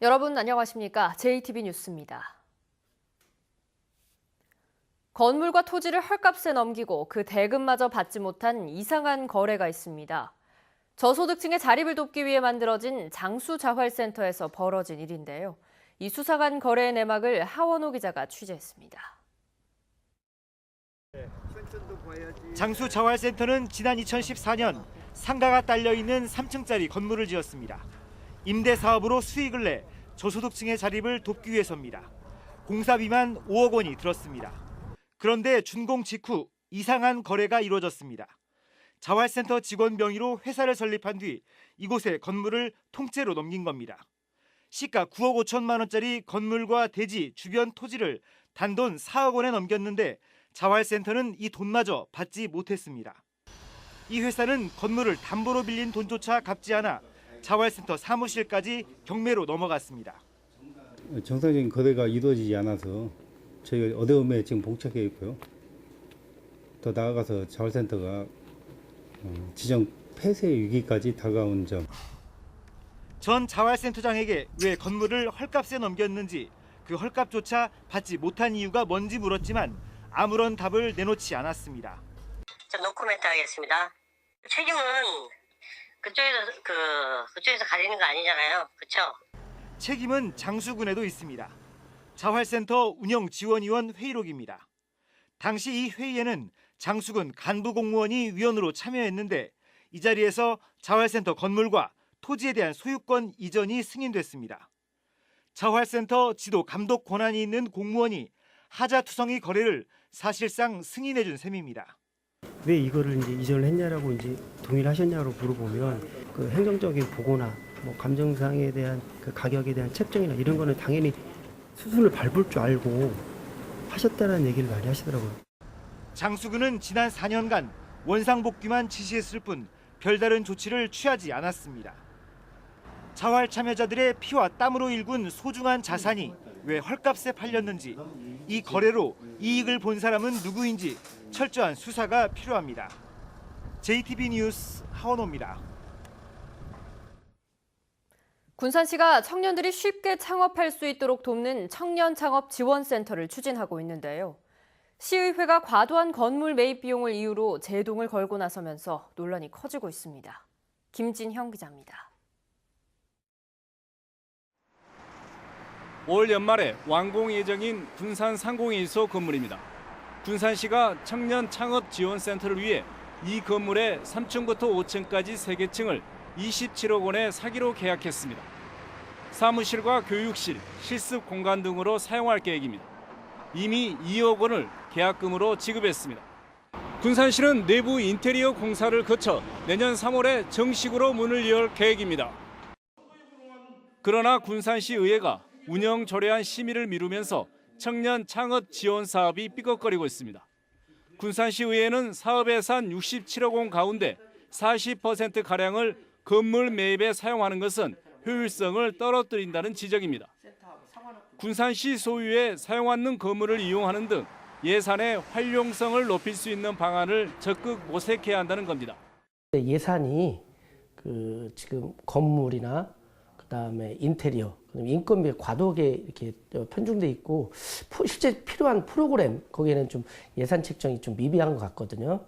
여러분 안녕하십니까? JTB 뉴스입니다. 건물과 토지를 헐값에 넘기고 그 대금마저 받지 못한 이상한 거래가 있습니다. 저소득층의 자립을 돕기 위해 만들어진 장수자활센터에서 벌어진 일인데요. 이 수상한 거래의 내막을 하원호 기자가 취재했습니다. 장수자활센터는 지난 2014년 상가가 딸려있는 3층짜리 건물을 지었습니다. 임대 사업으로 수익을 내 저소득층의 자립을 돕기 위해서입니다. 공사비만 5억 원이 들었습니다. 그런데 준공 직후 이상한 거래가 이루어졌습니다. 자활센터 직원 명의로 회사를 설립한 뒤 이곳에 건물을 통째로 넘긴 겁니다. 시가 9억 5천만 원짜리 건물과 대지, 주변 토지를 단돈 4억 원에 넘겼는데 자활센터는 이 돈마저 받지 못했습니다. 이 회사는 건물을 담보로 빌린 돈조차 갚지 않아 자활센터 사무실까지 경매로 넘어갔습니다. 정상적인 거래가 이루어지지 않아서 저희가 어려움에 지금 봉착해 있고요. 더 나아가서 자활센터가 지정 폐쇄 위기까지 다가온 점. 전 자활센터장에게 왜 건물을 헐값에 넘겼는지, 그 헐값조차 받지 못한 이유가 뭔지 물었지만 아무런 답을 내놓지 않았습니다. 자, 노코멘트 하겠습니다. 책임은 그쪽에서 가리는 거 아니잖아요. 그렇죠? 책임은 장수군에도 있습니다. 자활센터 운영지원위원 회의록입니다. 당시 이 회의에는 장수군 간부 공무원이 위원으로 참여했는데 이 자리에서 자활센터 건물과 토지에 대한 소유권 이전이 승인됐습니다. 자활센터 지도 감독 권한이 있는 공무원이 하자투성이 거래를 사실상 승인해준 셈입니다. 왜 이거를 이제 이전을 했냐라고 이제 동의를 하셨냐고 물어보면 그 행정적인 보고나 뭐 감정상에 대한 그 가격에 대한 책정이나 이런 거는 당연히 수순을 밟을 줄 알고 하셨다는 얘기를 많이 하시더라고요. 장수군은 지난 4년간 원상복귀만 지시했을 뿐 별다른 조치를 취하지 않았습니다. 자활 참여자들의 피와 땀으로 일군 소중한 자산이 왜 헐값에 팔렸는지, 이 거래로 이익을 본 사람은 누구인지 철저한 수사가 필요합니다. JTB 뉴스 하원호입니다. 군산시가 청년들이 쉽게 창업할 수 있도록 돕는 청년 창업 지원센터를 추진하고 있는데요. 시의회가 과도한 건물 매입 비용을 이유로 제동을 걸고 나서면서 논란이 커지고 있습니다. 김진형 기자입니다. 올 연말에 완공 예정인 군산 상공인소 건물입니다. 군산시가 청년 창업 지원센터를 위해 이 건물의 3층부터 5층까지 3개층을 27억 원에 사기로 계약했습니다. 사무실과 교육실, 실습 공간 등으로 사용할 계획입니다. 이미 2억 원을 계약금으로 지급했습니다. 군산시는 내부 인테리어 공사를 거쳐 내년 3월에 정식으로 문을 열 계획입니다. 그러나 군산시 의회가 운영 조례안 심의를 미루면서 청년 창업 지원 사업이 삐걱거리고 있습니다. 군산시 의회는 사업 예산 67억 원 가운데 40%가량을 건물 매입에 사용하는 것은 효율성을 떨어뜨린다는 지적입니다. 군산시 소유의 사용 않는 건물을 이용하는 등 예산의 활용성을 높일 수 있는 방안을 적극 모색해야 한다는 겁니다. 예산이 지금 건물이나 그다음에 인테리어, 인건비에 과도하게 이렇게 편중돼 있고 실제 필요한 프로그램 거기에는 좀 예산 책정이 좀 미비한 것 같거든요.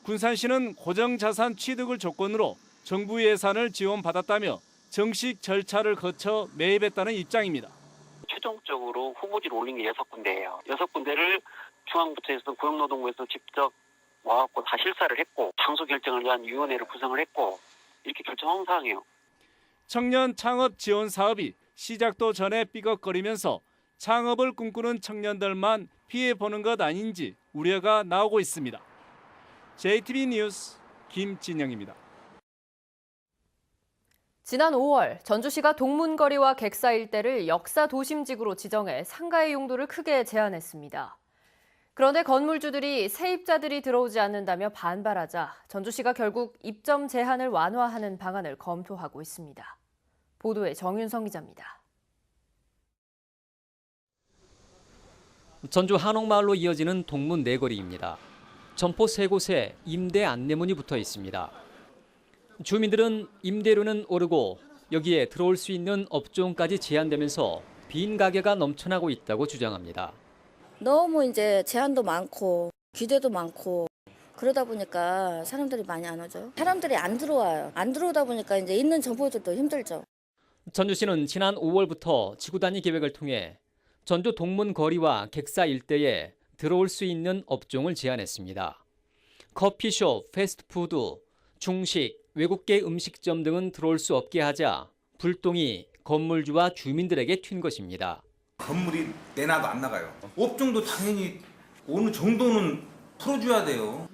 군산시는 고정자산 취득을 조건으로 정부 예산을 지원받았다며 정식 절차를 거쳐 매입했다는 입장입니다. 최종적으로 후보지를 올린 게 6군데예요. 6군데를 중앙부처에서 고용노동부에서 직접 와갖고 다 실사를 했고 장소 결정을 위한 위원회를 구성을 했고 이렇게 결정한 사항이에요. 청년 창업 지원 사업이 시작도 전에 삐걱거리면서 창업을 꿈꾸는 청년들만 피해 보는 것 아닌지 우려가 나오고 있습니다. JTB 뉴스 김진영입니다. 지난 5월 전주시가 동문거리와 객사 일대를 역사 도심지구로 지정해 상가의 용도를 크게 제한했습니다. 그런데 건물주들이 세입자들이 들어오지 않는다며 반발하자 전주시가 결국 입점 제한을 완화하는 방안을 검토하고 있습니다. 보도에 정윤성 기자입니다. 전주 한옥마을로 이어지는 동문 내거리입니다. 점포 3곳에 임대 안내문이 붙어 있습니다. 주민들은 임대료는 오르고 여기에 들어올 수 있는 업종까지 제한되면서 빈 가게가 넘쳐나고 있다고 주장합니다. 너무 이제 제한도 많고 규제도 많고 그러다 보니까 사람들이 많이 안 오죠. 사람들이 안 들어와요. 안 들어오다 보니까 이제 있는 점포들도 힘들죠. 전주시는 지난 5월부터 지구단위 계획을 통해 전주 동문 거리와 객사 일대에 들어올 수 있는 업종을 제한했습니다. 커피숍, 패스트푸드, 중식, 외국계 음식점 등은 들어올 수 없게 하자 불똥이 건물주와 주민들에게 튄 것입니다. 건물이 내놔도 안 나가요. 업종도 당연히 어느 정도는 풀어줘야 돼요.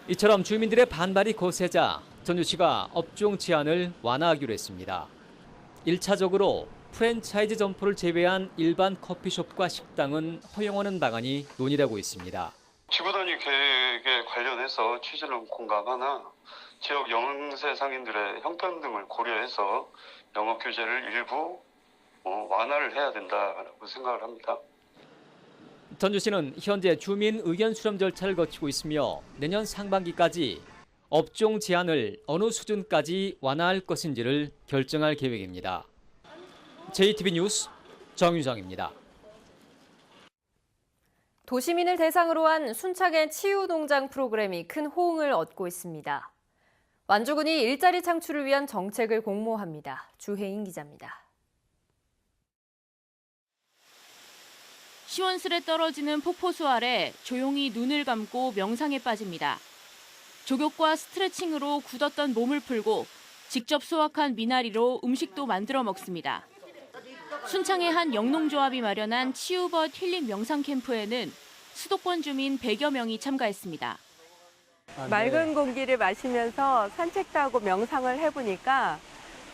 이처럼 주민들의 반발이 거세자 전주시가 업종 제한을 완화하기로 했습니다. 1차적으로 프랜차이즈 점포를 제외한 일반 커피숍과 식당은 허용하는 방안이 논의되고 있습니다. 지구단위 계획에 관련해서 취지는 공감하나 지역 영세 상인들의 형평등을 고려해서 영업 규제를 일부 완화를 해야 된다고 생각을 합니다. 전주시는 현재 주민 의견 수렴 절차를 거치고 있으며 내년 상반기까지 업종 제한을 어느 수준까지 완화할 것인지를 결정할 계획입니다. JTB 뉴스 정유정입니다. 도시민을 대상으로 한 순창의 치유농장 프로그램이 큰 호응을 얻고 있습니다. 완주군이 일자리 창출을 위한 정책을 공모합니다. 주혜인 기자입니다. 시원스레 떨어지는 폭포수 아래 조용히 눈을 감고 명상에 빠집니다. 족욕과 스트레칭으로 굳었던 몸을 풀고 직접 수확한 미나리로 음식도 만들어 먹습니다. 순창의 한 영농조합이 마련한 치유벗 힐링 명상 캠프에는 수도권 주민 100여 명이 참가했습니다. 맑은 공기를 마시면서 산책도 하고 명상을 해보니까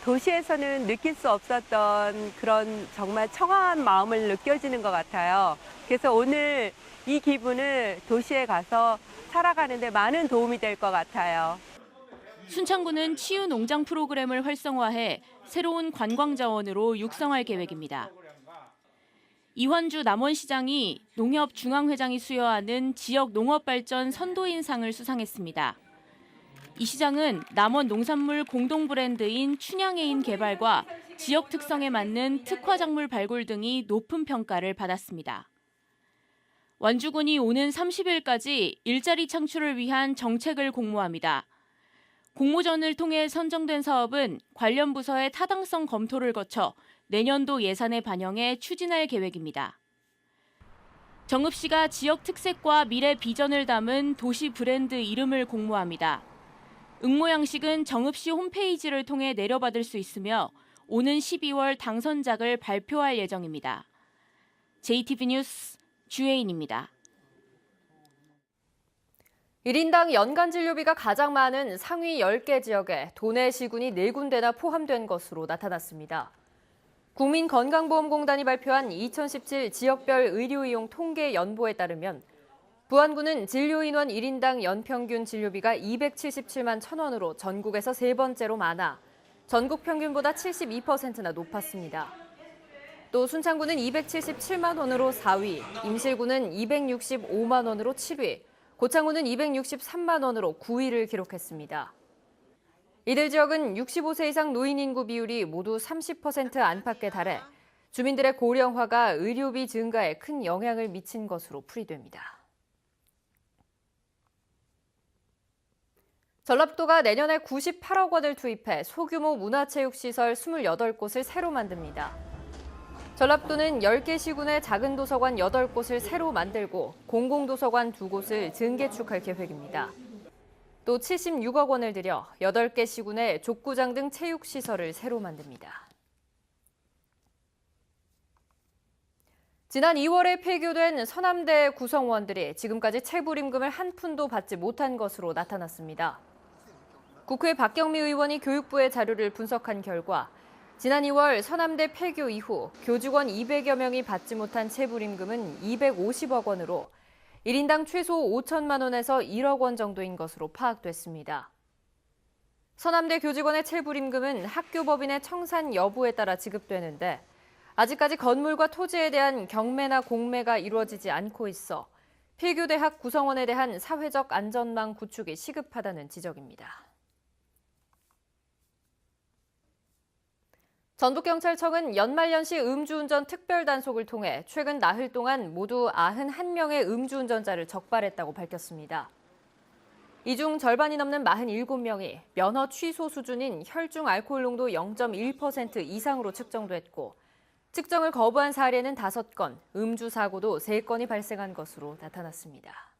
도시에서는 느낄 수 없었던 그런 정말 청아한 마음을 느껴지는 것 같아요. 그래서 오늘 이 기분을 도시에 가서 살아가는 데 많은 도움이 될 것 같아요. 순창구는 치유 농장 프로그램을 활성화해 새로운 관광 자원으로 육성할 계획입니다. 이환주 남원시장이 농협중앙회장이 수여하는 지역 농업발전 선도인상을 수상했습니다. 이 시장은 남원 농산물 공동 브랜드인 춘향애인 개발과 지역 특성에 맞는 특화작물 발굴 등이 높은 평가를 받았습니다. 완주군이 오는 30일까지 일자리 창출을 위한 정책을 공모합니다. 공모전을 통해 선정된 사업은 관련 부서의 타당성 검토를 거쳐 내년도 예산에 반영해 추진할 계획입니다. 정읍시가 지역 특색과 미래 비전을 담은 도시 브랜드 이름을 공모합니다. 응모 양식은 정읍시 홈페이지를 통해 내려받을 수 있으며 오는 12월 당선작을 발표할 예정입니다. JTB 뉴스 주혜인입니다. 1인당 연간 진료비가 가장 많은 상위 10개 지역에 도내 시군이 4군데나 포함된 것으로 나타났습니다. 국민건강보험공단이 발표한 2017 지역별 의료이용 통계 연보에 따르면 부안군은 진료인원 1인당 연평균 진료비가 277만 1,000원으로 전국에서 3번째로 많아 전국 평균보다 72%나 높았습니다. 또 순창구는 277만 원으로 4위, 임실구는 265만 원으로 7위, 고창구는 263만 원으로 9위를 기록했습니다. 이들 지역은 65세 이상 노인 인구 비율이 모두 30% 안팎에 달해 주민들의 고령화가 의료비 증가에 큰 영향을 미친 것으로 풀이됩니다. 전라북도가 내년에 98억 원을 투입해 소규모 문화체육시설 28곳을 새로 만듭니다. 전라북도는 10개 시군의 작은 도서관 8곳을 새로 만들고 공공도서관 2곳을 증개축할 계획입니다. 또 76억 원을 들여 8개 시군의 족구장 등 체육시설을 새로 만듭니다. 지난 2월에 폐교된 서남대 구성원들이 지금까지 체불임금을 한 푼도 받지 못한 것으로 나타났습니다. 국회 박경미 의원이 교육부의 자료를 분석한 결과 지난 2월 서남대 폐교 이후 교직원 200여 명이 받지 못한 체불임금은 250억 원으로 1인당 최소 5천만 원에서 1억 원 정도인 것으로 파악됐습니다. 서남대 교직원의 체불임금은 학교법인의 청산 여부에 따라 지급되는데 아직까지 건물과 토지에 대한 경매나 공매가 이루어지지 않고 있어 폐교대학 구성원에 대한 사회적 안전망 구축이 시급하다는 지적입니다. 전북경찰청은 연말연시 음주운전 특별단속을 통해 최근 나흘 동안 모두 91명의 음주운전자를 적발했다고 밝혔습니다. 이 중 절반이 넘는 47명이 면허 취소 수준인 혈중 알코올 농도 0.1% 이상으로 측정됐고, 측정을 거부한 사례는 5건, 음주 사고도 3건이 발생한 것으로 나타났습니다.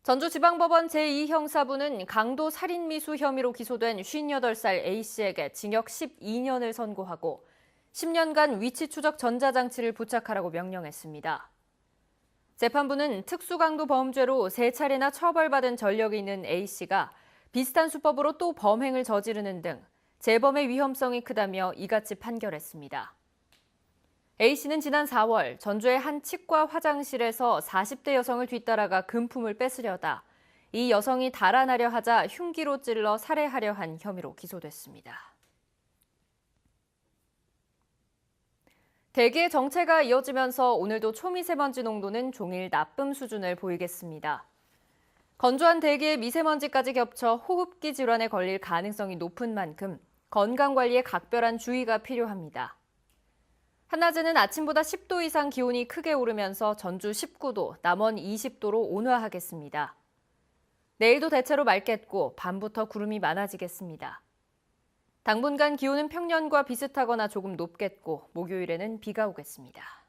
전주지방법원 제2형사부는 강도 살인미수 혐의로 기소된 58살 A씨에게 징역 12년을 선고하고 10년간 위치 추적 전자장치를 부착하라고 명령했습니다. 재판부는 특수강도 범죄로 3차례나 처벌받은 전력이 있는 A씨가 비슷한 수법으로 또 범행을 저지르는 등 재범의 위험성이 크다며 이같이 판결했습니다. A씨는 지난 4월 전주의 한 치과 화장실에서 40대 여성을 뒤따라가 금품을 뺏으려다 이 여성이 달아나려 하자 흉기로 찔러 살해하려 한 혐의로 기소됐습니다. 대기의 정체가 이어지면서 오늘도 초미세먼지 농도는 종일 나쁨 수준을 보이겠습니다. 건조한 대기에 미세먼지까지 겹쳐 호흡기 질환에 걸릴 가능성이 높은 만큼 건강관리에 각별한 주의가 필요합니다. 한낮에는 아침보다 10도 이상 기온이 크게 오르면서 전주 19도, 남원 20도로 온화하겠습니다. 내일도 대체로 맑겠고 밤부터 구름이 많아지겠습니다. 당분간 기온은 평년과 비슷하거나 조금 높겠고 목요일에는 비가 오겠습니다.